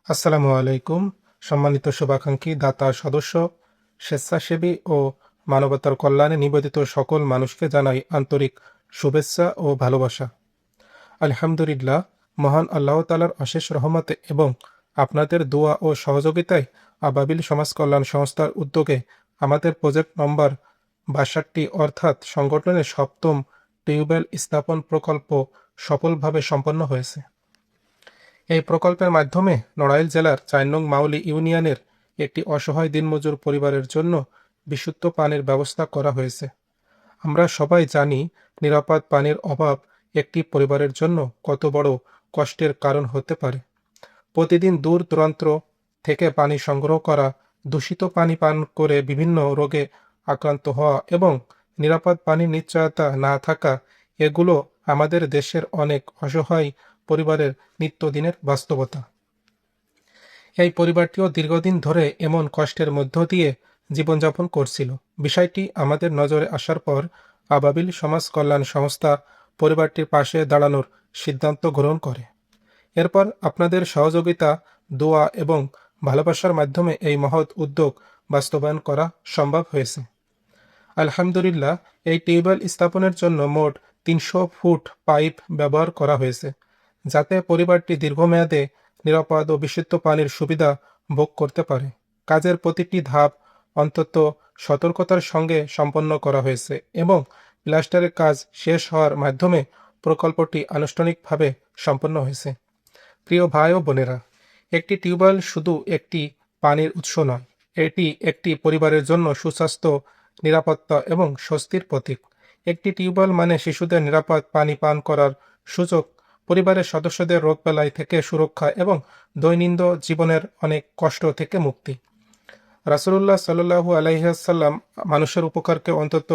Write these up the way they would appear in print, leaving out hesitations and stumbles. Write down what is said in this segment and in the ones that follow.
আসসালামু আলাইকুম। সম্মানিত শুভাকাঙ্ক্ষী, দাতা, সদস্য, স্বেচ্ছাসেবী ও মানবতার কল্যাণে নিবেদিত সকল মানুষকে জানাই আন্তরিক শুভেচ্ছা ও ভালোবাসা। আলহামদুলিল্লাহ, মহান আল্লাহ তাআলার অশেষ রহমতে এবং আপনাদের দোয়া ও সহযোগিতায় আবাবিল সমাজ কল্যাণ সংস্থার উদ্যোগে আমাদের প্রজেক্ট নম্বর ৬২ অর্থাৎ সংগঠনের ৭ম টিউবওয়েল স্থাপন প্রকল্প সফলভাবে সম্পন্ন হয়েছে। এই প্রকল্পের মাধ্যমে নড়াইল জেলার ৪ নং মাউলী ইউনিয়নের একটি অসহায় দিনমজুর পরিবারের জন্য বিশুদ্ধ পানির ব্যবস্থা করা হয়েছে। আমরা সবাই জানি, নিরাপদ পানির অভাব একটি পরিবারের জন্য কত বড় কষ্টের কারণ হতে পারে। প্রতিদিন দূর দূরান্ত থেকে পানি সংগ্রহ করা, দূষিত পানি পান করে বিভিন্ন রোগে আক্রান্ত হওয়া এবং নিরাপদ পানির নিশ্চয়তা না থাকা, এগুলো আমাদের দেশের অনেক অসহায় পরিবারের নিত্যদিনের বাস্তবতা। এই পরিবারটিও দীর্ঘদিন ধরে এমন কষ্টের মধ্য দিয়ে জীবনযাপন করছিল। বিষয়টি আমাদের নজরে আসার পর আবাবিল সমাজ কল্যাণ সংস্থা পরিবারটির পাশে দাঁড়ানোর সিদ্ধান্ত গ্রহণ করে। এরপর আপনাদের সহযোগিতা, দোয়া এবং ভালোবাসার মাধ্যমে এই মহৎ উদ্যোগ বাস্তবায়ন করা সম্ভব হয়েছে। আলহামদুলিল্লাহ, এই টিউবওয়েল স্থাপনের জন্য মোট ৩০০ ফুট পাইপ ব্যবহার করা হয়েছে, যাতে পরিবারটি দীর্ঘমেয়াদে নিরাপদ ও বিশুদ্ধ পানির সুবিধা ভোগ করতে পারে। কাজের প্রতিটি ধাপ অত্যন্ত সতর্কতার সঙ্গে সম্পন্ন করা হয়েছে এবং প্লাস্টারের কাজ শেষ হওয়ার মাধ্যমে প্রকল্পটি আনুষ্ঠানিকভাবে সম্পন্ন হয়েছে। প্রিয় ভাই ও বোনেরা, একটি টিউবওয়েল শুধু একটি পানির উৎস নয়, এটি একটি পরিবারের জন্য সুস্বাস্থ্য, নিরাপত্তা এবং স্বস্তির প্রতীক। একটি টিউবওয়েল মানে শিশুদের নিরাপদ পানি পান করার সুযোগ, পরিবারের সদস্যদের রোগবালাই থেকে সুরক্ষা এবং দৈনন্দিন জীবনের অনেক কষ্ট থেকে মুক্তি। রাসূলুল্লাহ সাল্লাল্লাহু আলাইহি ওয়াসাল্লাম মানুষের উপকারকে অত্যন্ত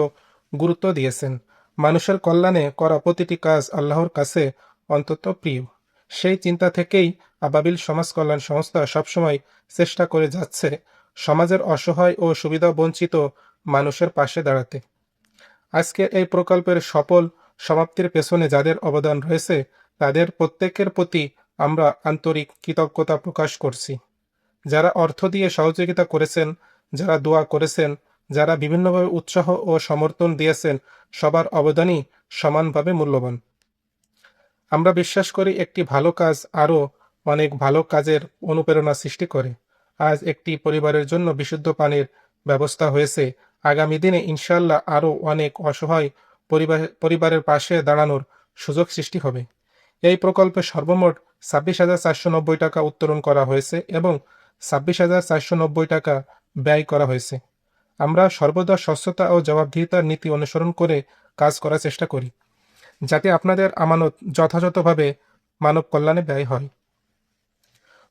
গুরুত্ব দিয়েছেন। মানুষের কল্যাণে করা প্রতিটি কাজ আল্লাহর কাছে অত্যন্ত প্রিয়। সেই চিন্তা থেকেই আবাবিল সমাজ কল্যাণ সংস্থা সবসময় চেষ্টা করে যাচ্ছে সমাজের অসহায় ও সুবিধাবঞ্চিত মানুষের পাশে দাঁড়াতে। আজকের এই প্রকল্পের সফল সমাপ্তির পেছনে যাদের অবদান রয়েছে, তাদের প্রত্যেকের প্রতি আমরা আন্তরিক কৃতজ্ঞতা প্রকাশ করছি। যারা অর্থ দিয়ে সহযোগিতা করেছেন, যারা দোয়া করেছেন, যারা বিভিন্নভাবে উৎসাহ ও সমর্থন দিয়েছেন, সবার অবদানই সমানভাবে মূল্যবান। আমরা বিশ্বাস করি, একটি ভালো কাজ আরও অনেক ভালো কাজের অনুপ্রেরণা সৃষ্টি করে। আজ একটি পরিবারের জন্য বিশুদ্ধ পানির ব্যবস্থা হয়েছে, আগামী দিনে ইনশাআল্লাহ আরও অনেক অসহায় পরিবারের পাশে দাঁড়ানোর সুযোগ সৃষ্টি হবে। এই প্রকল্পে সর্বমোট ২৬,৪৯০ টাকা উত্তোলন করা হয়েছে এবং ২৬,৪৯০ টাকা ব্যয় করা হয়েছে। আমরা সর্বদা স্বচ্ছতা ও জবাবদিহিতার নীতি অনুসরণ করে কাজ করার চেষ্টা করি, যাতে আপনাদের আমানত যথাযথভাবে মানব কল্যাণে ব্যয় হয়।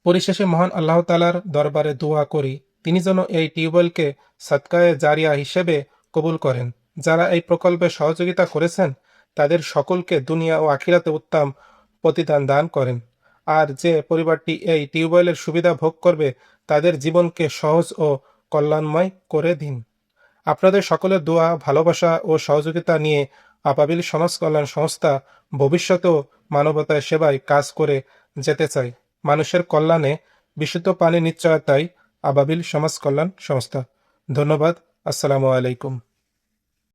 পরিশেষে মহান আল্লাহ তাআলার দরবারে দোয়া করি, তিনি যেন এই টিউবওয়েলকে সদকায়ে জারিয়া হিসেবে কবুল করেন। যারা এই প্রকল্পে সহযোগিতা করেছেন, তাদের সকলকে দুনিয়া ও আখিরাতে উত্তম প্রতিদান দান করেন। আর যে পরিবারটি এই টিউবওয়েলের সুবিধা ভোগ করবে, তাদের জীবনকে সহজ ও কল্যাণময় করে দিন। আপনাদের সকলের দোয়া, ভালোবাসা ও সহযোগিতা নিয়ে আবাবিল সমাজ কল্যাণ সংস্থা ভবিষ্যতেও মানবতার সেবায় কাজ করে যেতে চায়। মানুষের কল্যাণে, বিশুদ্ধ পানির নিশ্চয়তায় আবাবিল সমাজ কল্যাণ সংস্থা। ধন্যবাদ। আসসালামু আলাইকুম।